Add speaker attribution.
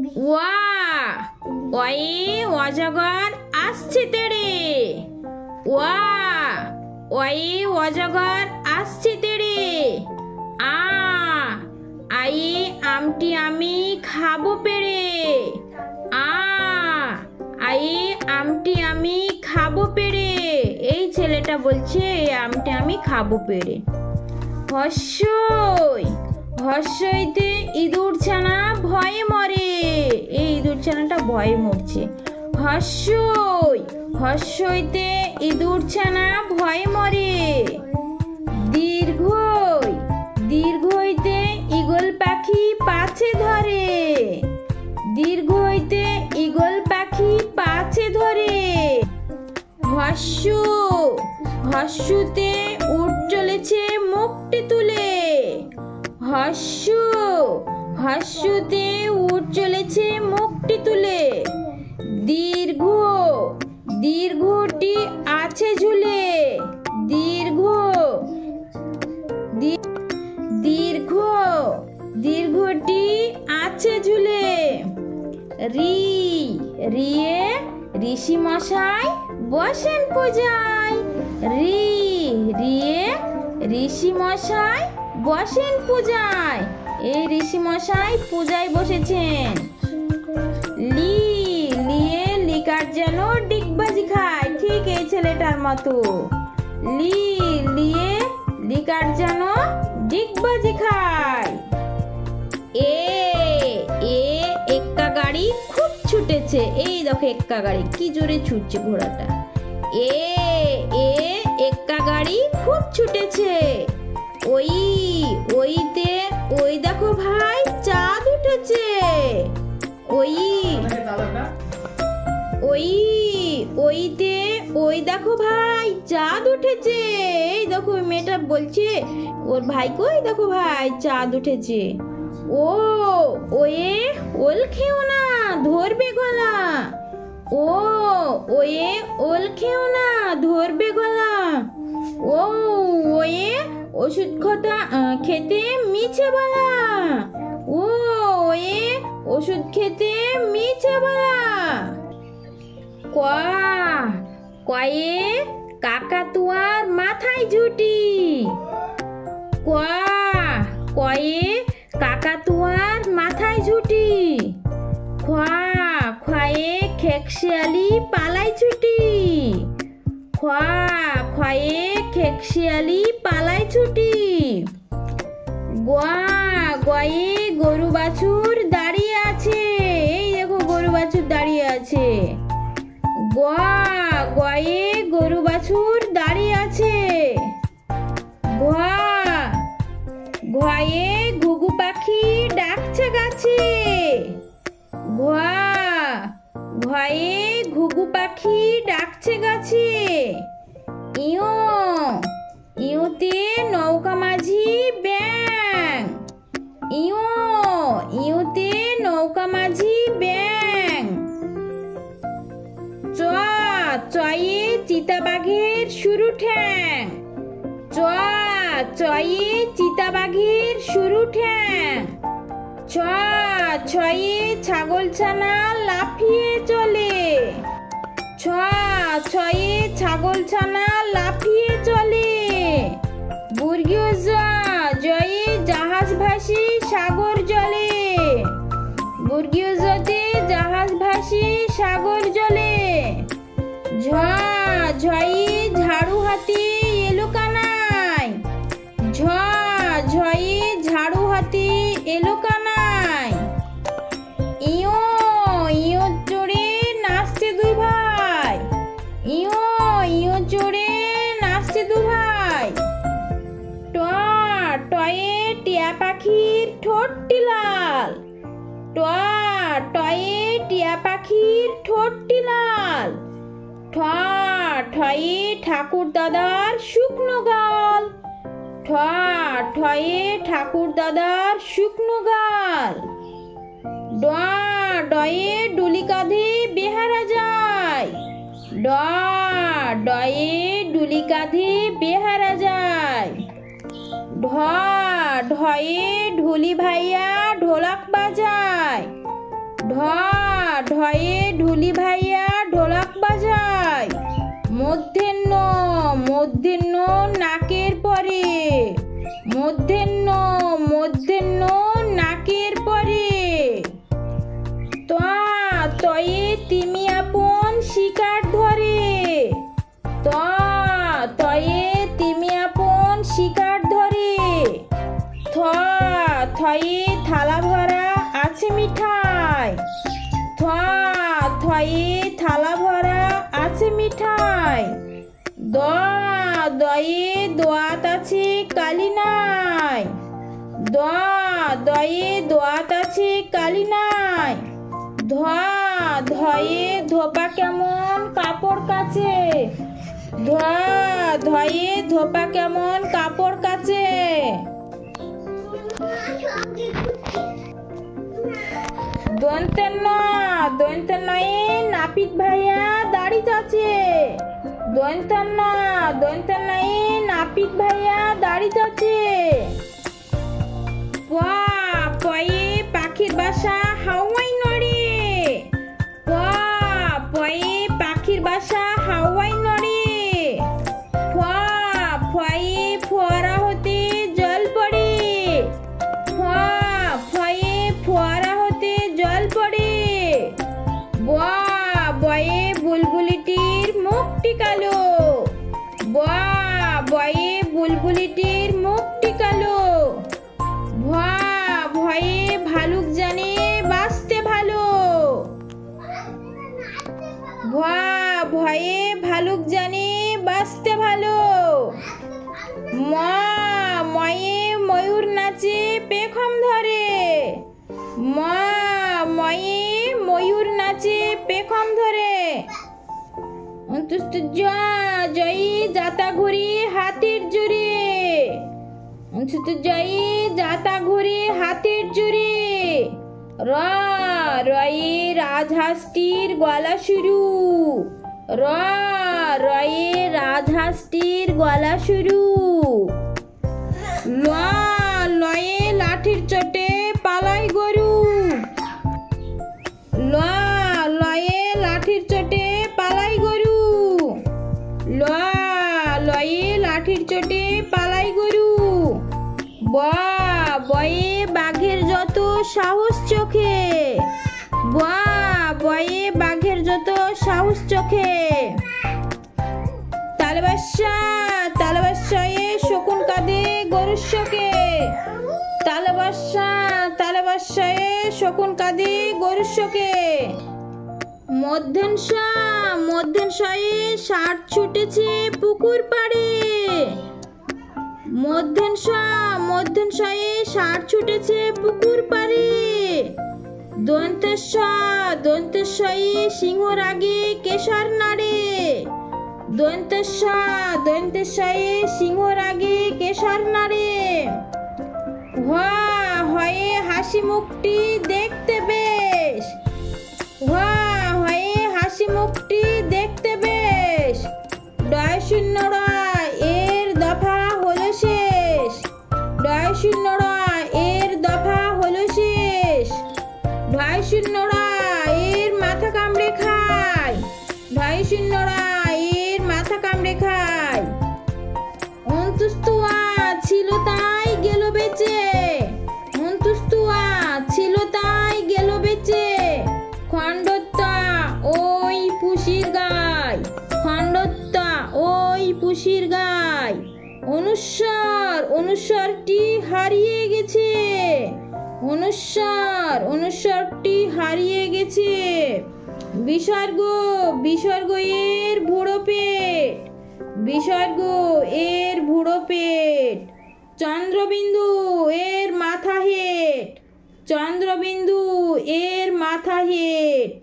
Speaker 1: ওয়া ওয়ে অজগর আসছে তেড়ে। ওয়া ওয়ে অজগর আসছে তেড়ে। আ আয়ে আমটি আমি খাবো পেড়ে। আ আয়ে আমটি আমি খাবো পেড়ে। এই ছেলেটা বলছে এই আমটি আমি খাবো পেড়ে। হর্ষই হর্ষইতে ইঁদুর ছানা ভয়ে মরে। এই ইঁদুর ছানাটা ভয়ে মরছে। হর্ষই হর্ষইতে ইঁদুর ছানা ভয়ে মরে। দীর্ঘই দীর্ঘইতে ঈগল পাখি পাছে ধরে। দীর্ঘইতে ঈগল পাখি পাছে ধরে। হর্ষু হর্ষুতে উট চলেছে মুখটি তুলে। হর্ষু হর্ষুতে উট চলেছে মুখটি তুলে। দীর্ঘ দীর্ঘটি আছে ঝুলে। দীর্ঘ দীর্ঘ দীর্ঘটি আছে ঝুলে। রি রিয়ে ঋষি মশাই বসেন পূজায়। রি রিয়ে ঋষি মশাই বসেন পূজায়। এই ঋষি মশাই পূজায় বসেছেন। লি লিয়ে লিকার যেন ডিগবাজি খায়। ঠিক এই ছেলেটার মতো। লি লিয়ে লিকার যেন ডিগবাজি খায়। এ এ এক্কা গাড়ি খুব ছুটেছে। এই দেখো এক্কা গাড়ি কি জোরে ছুটছে ঘোড়াটা। এ এ এক্কা গাড়ি খুব ছুটেছে। ওই ওইতে ওই দেখো ভাই চাঁদ উঠেছে। ওই ওই ওইতে ওই দেখো ভাই চাঁদ উঠেছে। এই দেখো মেয়েটা বলছে ওর ভাই কই দেখো ভাই চাঁদ উঠেছে। ও ওয়ে ওল খেও না ধরবে গলা। ও ওয়ে ওল খেও না ধরবে গলা। ও ওয়ে ওষুধ খেতে মিছে বলা। ও ওয়ে ওষুধ খেতে মিছে বলা। কয়ে কাকাতুয়ার মাথায় ঝুটি। কয়ে কাকাতুয়ার মাথায় ঝুটি। খয়ে খেকশিয়ালি পালাই ছুটি। খয়ে খেকশিয়ালি পালাই ছুটি। গয়ে গরু বাছুর দাঁড়িয়ে আছে। এই দেখো গরু বাছুর দাঁড়িয়ে আছে। গয়ে গরু বাছুর দাঁড়িয়ে আছে। ঘয়ে ঘুঘু পাখি ডাকছে গাছে। ঘয়ে ঘুঘু পাখি ডাকছে গাছে। ইয়ো ইয়োতে নৌকা মাঝি ব্যাং। ইয়ো ইয়োতে নৌকা মাঝি ব্যাং। চয়ে চিতাবাঘের শুরু ঠ্যাং। চয়ে চিতাবাঘের শুরু ঠ্যাং। ছয়ে ছাগলছানা লাফিয়ে চলে। ছয়ে ছাগলছানা লাফিয়ে চলে। বর্গীয় জয়ে জাহাজ ভাসি সাগর জলে। বর্গীয় জতে জাহাজ ভাসি সাগর জলে। ঝয়ে ঝাড়ু হাতি এলো কানাই। ঝয়ে ঝাড়ু হাতি এলো কানাই। ইয়ো ইয়ো চড়ে নাচছে দুই ভাই। ইয়ো ইয়ো চড়ে নাচছে দু ভাই। টয়ে টিয়া পাখির ঠোঁটটি লাল। টয়ে টিয়া পাখির ঠোঁটটি লাল। ঠয়ে ঠাকুর দাদার শুকনো গাল। ঠয়ে ঠাকুর দাদার শুকনো গাল। ডয়ে ডুলি কাঁধে বেহারা যায়। ডয়ে ডুলি কাঁধে বেহারা যায়। ঢয়ে ঢুলি ভাইয়া ঢোলক বাজায়। ঢ ঢয়ে ঢুলি ভাইয়া ঢোলক বাজায়। মূর্ধন্য মূর্ধন্য নাকের পরে। মূর্ধন্য মূর্ধন্য নাকের পরে। ত তয়ে তিমি আপন শিকার ধরে। ত তয়ে তিমি আপন শিকার ধরে। থ থয়ে থালা ভরা আছে মিঠাই। থ থয়ে থালা ভরা আছে মিঠাই। দ দয়ে দোয়াত আছে কালি নাই। দ দয়ে দোয়াত আছে কালি নাই। ধ ধয়ে ধোপা কেমন কাপড় কাচে। ধ ধয়ে ধোপা কেমন কাপড় কাচে। দন্তেন্ন দন্তেন্নয়ে নাপিত ভাইয়া দাড়ি চাচে। দন্তেন্ন দন্তেন্নয়ে নাপিত ভাইয়া দাড়ি চাচে। প পয়ে পাখির বাসা হাওয়াই নড়ে। প পয়ে পাখির বাসা হাওয়াই নড়ে। ফ ফয়ে ফোয়ারা হতে জল পড়ে। ফ ফয়ে ফোয়ারা হতে জল পড়ে। ব বয়ে বুলবুলিটির মুখটি কালো। ব বয়ে বুলবুলিটির মুখটি কালো। ভ ভয়ে ভালুক জানে বাঁচতে ভালো। ভ ভয়ে ভালুক জানে বাঁচতে ভালো। ম ময়ে ময়ূর নাচে পেখম ধরে। ম ময়ে ময়ূর নাচে পেখম ধরে। জ জয়ী যাতা ঘুরি হাতির জুড়ে। জয়ী যাতা ঘুরি হাতির জুড়ে। র রয়ে রাজহাঁসটির গলা শুরু। র রয়ে রাজহাঁসটির গলা শুরু। ল লয়ে লাঠির চোটে পালাই গরু। ল লয়ে লাঠির চোটে পালাই গরু। ল লয়ে লাঠির চোটে পালাই গরু। ব বয়ে বাঘের যত সাহস চোখে। ব বয়ে বাঘের যত সাহস চোখে। তালবাসা তালবাসায়ে শকুন কাঁদে গরুর শোকে। তালবাসা তালবাসায়ে শকুন কাঁদে গরুর শোকে। মধ্যাংশা মধ্যাংশয়ে ষাঁড় ছুটেছে পুকুর পাড়ে। মধ্যাংশা মধ্যাংশয়ে ষাঁড় ছুটেছে পুকুর পাড়ে। দন্তেশ্ব দন্তেশ্বয়ে সিংহর আগে কেশর নাড়ে। দন্তেশ্ব দন্তেশ্বয়ে সিংহর আগে কেশর নাড়ে। হ হয়ে হাসি মুখটি দেখতে বেশ। হ হয়ে হাসি মুখটি দেখতে বেশ। ডয় শূন্য রয় এর দফা হলো শেষ। ডয় শূন্য রয় এর দফা হলো শেষ। ঢয় শূন্য রয় এর মাথা কামড়ে খায়। ঢয় শূন্য রয় এর মাথা কামড়ে খায়। অন্তুস্তুয়া ছিল তাই গেল বেঁচে। অন্তুস্তুয়া ছিল তাই গেল বেঁচে। খণ্ডত্বা ওই পুষির গায়। খণ্ডত্বা ওই পুষির গায়। অনুস্বর অনুস্বরটি হারিয়ে গেছে। অনুস্বর অনুস্বরটি হারিয়ে গেছে। বিসর্গ বিসর্গ এর বুড়ো পেট। বিসর্গ এর বুড়ো পেট। চন্দ্রবিন্দু এর মাথা হেট। চন্দ্রবিন্দু এর মাথা হেট।